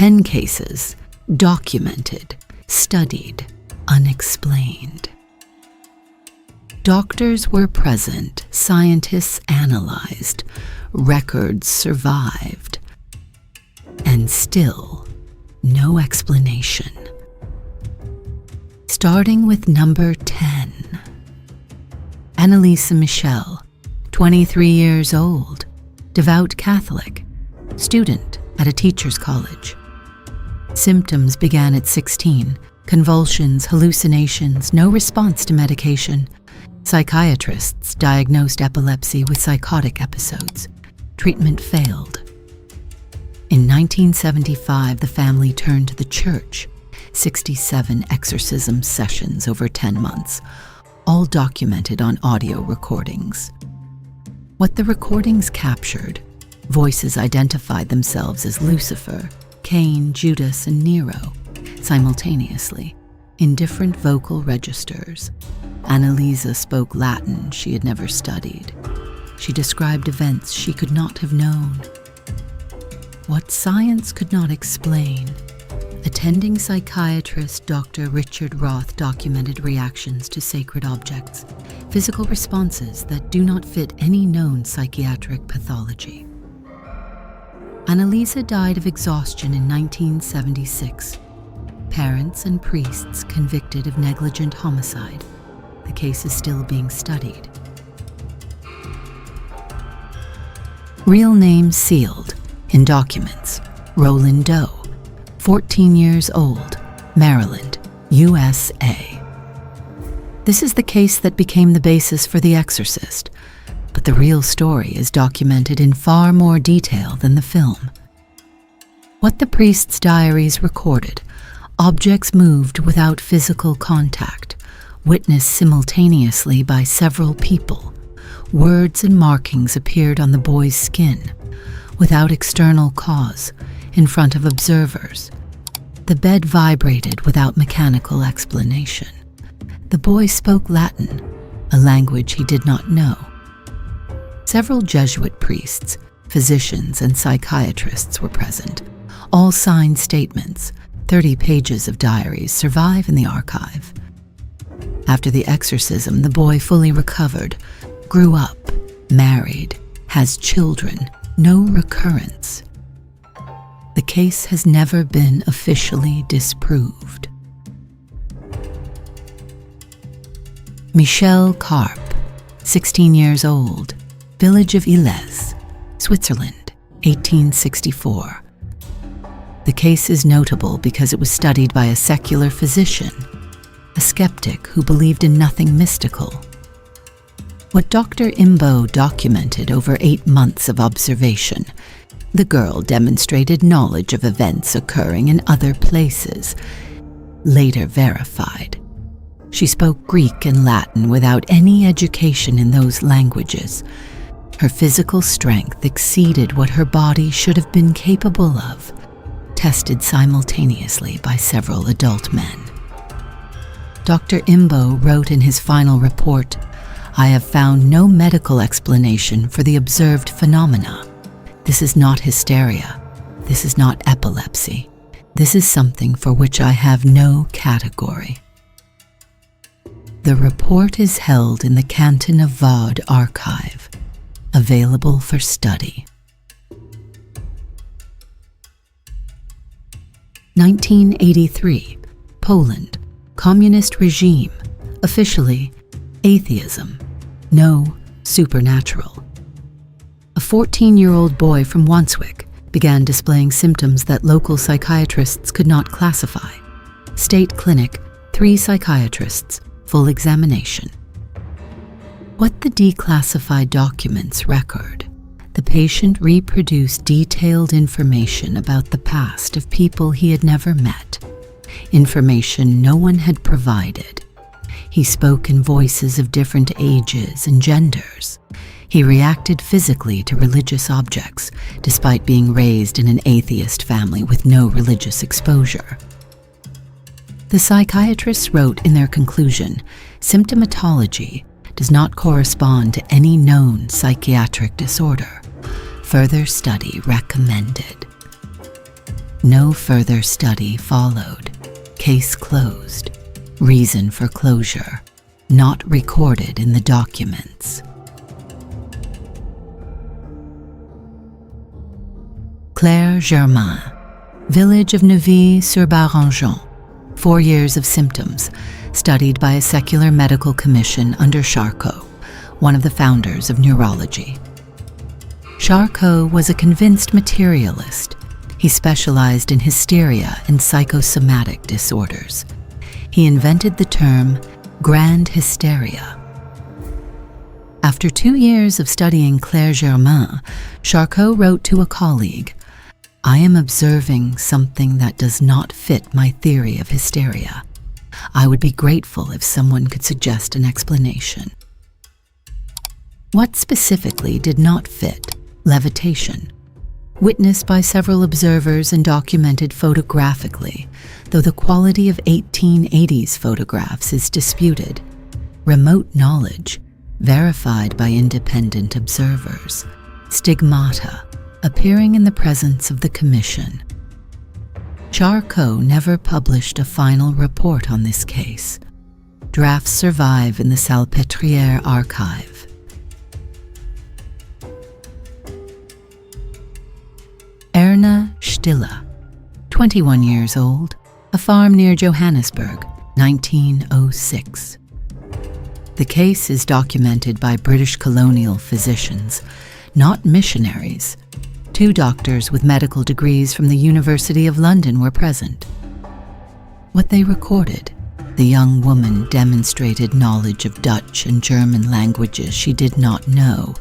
10 cases documented, studied, unexplained. Doctors were present, scientists analyzed, records survived, and still no explanation. Starting with number 10. Annalisa Michel, 23 years old, devout Catholic, student at a teacher's college. Symptoms began at 16, convulsions, hallucinations, no response to medication. Psychiatrists diagnosed epilepsy with psychotic episodes. Treatment failed. In 1975, the family turned to the church. 67 exorcism sessions over 10 months, all documented on audio recordings. What the recordings captured, voices identified themselves as Lucifer, Cain, Judas, and Nero, simultaneously, in different vocal registers. Annalisa spoke Latin she had never studied. She described events she could not have known. What science could not explain, attending psychiatrist Dr. Richard Roth documented reactions to sacred objects, physical responses that do not fit any known psychiatric pathology. Annalisa died of exhaustion in 1976. Parents and priests convicted of negligent homicide. The case is still being studied. Real name sealed in documents: Roland Doe, 14 years old, Maryland, USA. This is the case that became the basis for The Exorcist, but the real story is documented in far more detail than the film. What the priest's diaries recorded: objects moved without physical contact, witnessed simultaneously by several people. Words and markings appeared on the boy's skin, without external cause, in front of observers. The bed vibrated without mechanical explanation. The boy spoke Latin, a language he did not know. Several Jesuit priests, physicians, and psychiatrists were present. All signed statements. 30 pages of diaries survive in the archive. After the exorcism, the boy fully recovered, grew up, married, has children, no recurrence. The case has never been officially disproved. Michel Karp, 16 years old, village of Ille, Switzerland, 1864. The case is notable because it was studied by a secular physician, a skeptic who believed in nothing mystical. What Dr. Imbo documented over 8 months of observation, the girl demonstrated knowledge of events occurring in other places, later verified. She spoke Greek and Latin without any education in those languages. Her physical strength exceeded what her body should have been capable of, tested simultaneously by several adult men. Dr. Imbo wrote in his final report, "I have found no medical explanation for the observed phenomena. This is not hysteria. This is not epilepsy. This is something for which I have no category." The report is held in the Canton of Vaud archive, available for study. 1983, Poland, communist regime, officially atheism, no supernatural. A 14-year-old boy from Wandswick began displaying symptoms that local psychiatrists could not classify. State clinic, 3 psychiatrists, full examination. What the declassified documents record: the patient reproduced detailed information about the past of people he had never met, information no one had provided. He spoke in voices of different ages and genders. He reacted physically to religious objects, despite being raised in an atheist family with no religious exposure. The psychiatrists wrote in their conclusion, symptomatology does not correspond to any known psychiatric disorder. Further study recommended. No further study followed. Case closed. Reason for closure not recorded in the documents. Claire Germain, village of Neuville-sur-Barangeon. 4 years of symptoms, studied by a secular medical commission under Charcot, one of the founders of neurology. Charcot was a convinced materialist. He specialized in hysteria and psychosomatic disorders. He invented the term grand hysteria. After 2 years of studying Claire Germain, Charcot wrote to a colleague, "I am observing something that does not fit my theory of hysteria. I would be grateful if someone could suggest an explanation." What specifically did not fit? Levitation. Witnessed by several observers and documented photographically, though the quality of 1880s photographs is disputed. Remote knowledge, verified by independent observers. Stigmata, appearing in the presence of the commission. Charcot never published a final report on this case. Drafts survive in the Salpêtrière archive. Erna Stille, 21 years old, a farm near Johannesburg, 1906. The case is documented by British colonial physicians, not missionaries. 2 doctors with medical degrees from the University of London were present. What they recorded: the young woman demonstrated knowledge of Dutch and German languages she did not know.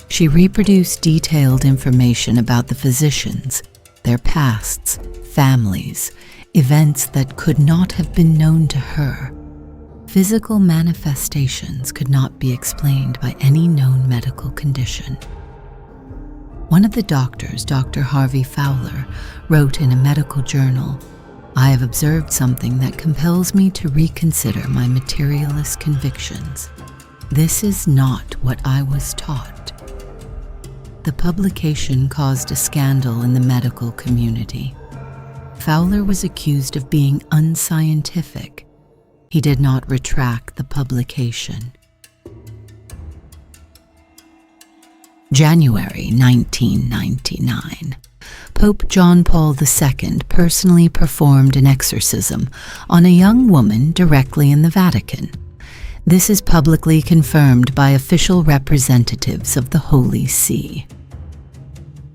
She reproduced detailed information about the physicians, their pasts, families, events that could not have been known to her. Physical manifestations could not be explained by any known medical condition. One of the doctors, Dr. Harvey Fowler, wrote in a medical journal, "I have observed something that compels me to reconsider my materialist convictions. This is not what I was taught." The publication caused a scandal in the medical community. Fowler was accused of being unscientific. He did not retract the publication. January 1999. Pope John Paul II personally performed an exorcism on a young woman directly in the Vatican. This is publicly confirmed by official representatives of the Holy See.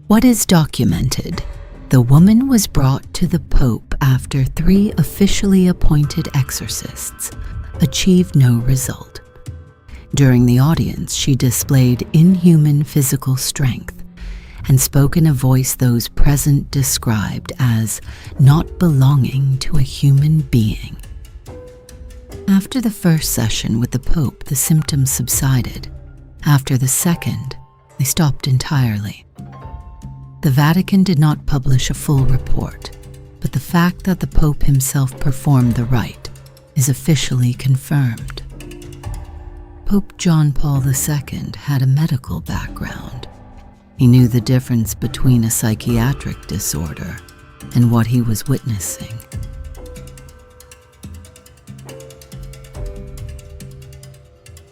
What is documented? The woman was brought to the Pope after 3 officially appointed exorcists achieved no result. During the audience, she displayed inhuman physical strength and spoke in a voice those present described as not belonging to a human being. After the first session with the Pope, the symptoms subsided. After the second, they stopped entirely. The Vatican did not publish a full report, but the fact that the Pope himself performed the rite is officially confirmed. Pope John Paul II had a medical background. He knew the difference between a psychiatric disorder and what he was witnessing.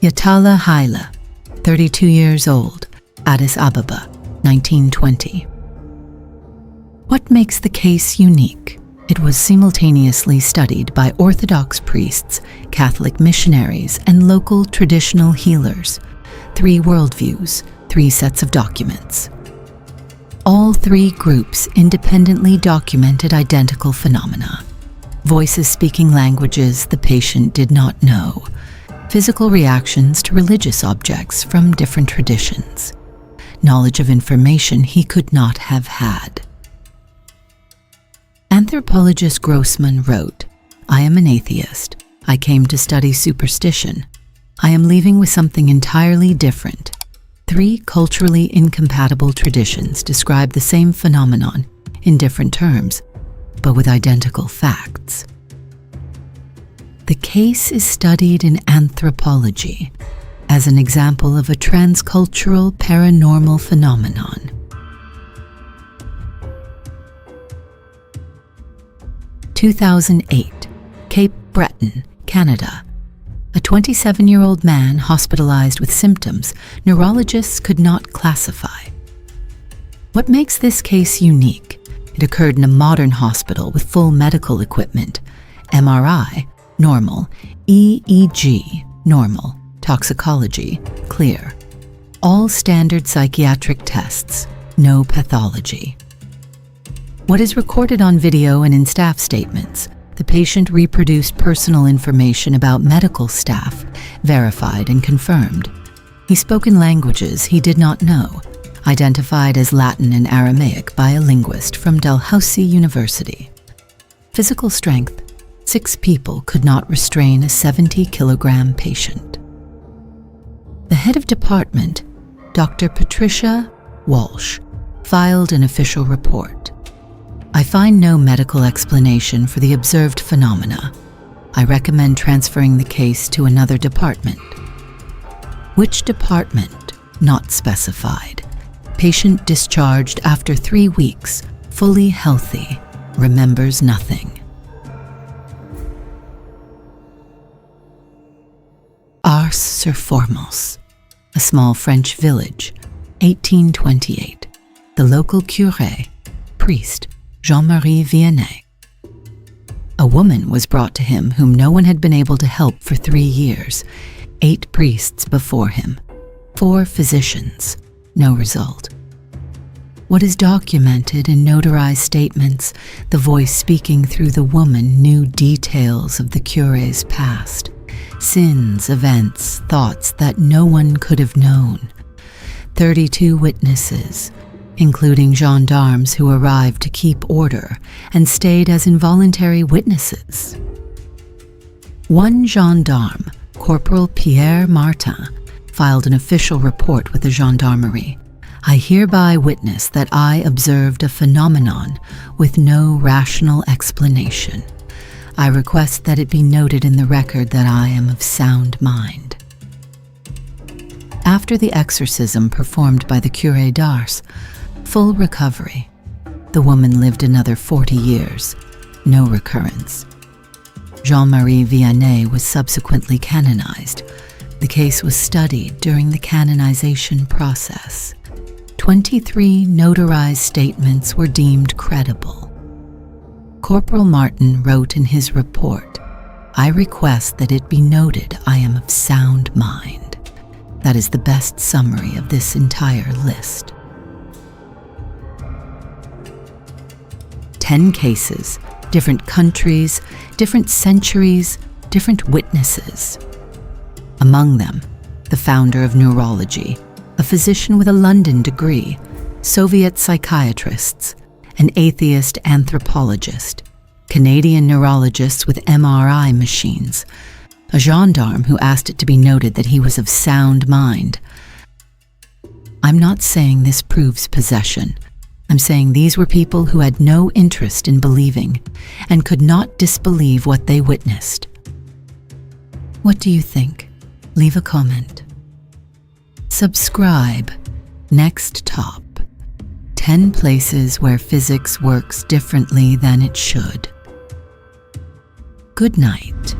Yatala Haile, 32 years old, Addis Ababa, 1920. What makes the case unique? It was simultaneously studied by Orthodox priests, Catholic missionaries, and local traditional healers. 3 worldviews, 3 sets of documents. All 3 groups independently documented identical phenomena. Voices speaking languages the patient did not know. Physical reactions to religious objects from different traditions. Knowledge of information he could not have had. Anthropologist Grossmann wrote, "I am an atheist. I came to study superstition. I am leaving with something entirely different. 3 culturally incompatible traditions describe the same phenomenon in different terms, but with identical facts." The case is studied in anthropology as an example of a transcultural paranormal phenomenon. 2008, Cape Breton, Canada. A 27-year-old man hospitalized with symptoms neurologists could not classify. What makes this case unique? It occurred in a modern hospital with full medical equipment. MRI, normal. EEG, normal. Toxicology, clear. All standard psychiatric tests, no pathology. What is recorded on video and in staff statements? The patient reproduced personal information about medical staff, verified and confirmed. He spoke in languages he did not know, identified as Latin and Aramaic by a linguist from Dalhousie University. Physical strength, 6 people could not restrain a 70-kilogram patient. The head of department, Dr. Patricia Walsh, filed an official report. I find no medical explanation for the observed phenomena. I recommend transferring the case to another department. Which department? Not specified. Patient discharged after 3 weeks, fully healthy, remembers nothing. Ars-sur-Formos, a small French village, 1828. The local curé, priest, Jean-Marie Vianney. A woman was brought to him whom no one had been able to help for 3 years, 8 priests before him, 4 physicians, no result. What is documented in notarized statements, the voice speaking through the woman knew details of the curé's past, sins, events, thoughts that no one could have known. 32 witnesses, including gendarmes who arrived to keep order and stayed as involuntary witnesses. One gendarme, Corporal Pierre Martin, filed an official report with the gendarmerie. I hereby witness that I observed a phenomenon with no rational explanation. I request that it be noted in the record that I am of sound mind. After the exorcism performed by the Curé d'Ars, full recovery. The woman lived another 40 years, no recurrence. Jean-Marie Vianney was subsequently canonized. The case was studied during the canonization process. 23 notarized statements were deemed credible. Corporal Martin wrote in his report, I request that it be noted I am of sound mind. That is the best summary of this entire list. 10 cases, different countries, different centuries, different witnesses. Among them, the founder of neurology, a physician with a London degree, Soviet psychiatrists, an atheist anthropologist, Canadian neurologists with MRI machines, a gendarme who asked it to be noted that he was of sound mind. I'm not saying this proves possession. I'm saying these were people who had no interest in believing and could not disbelieve what they witnessed. What do you think? Leave a comment. Subscribe. Next top. 10 places where physics works differently than it should. Good night.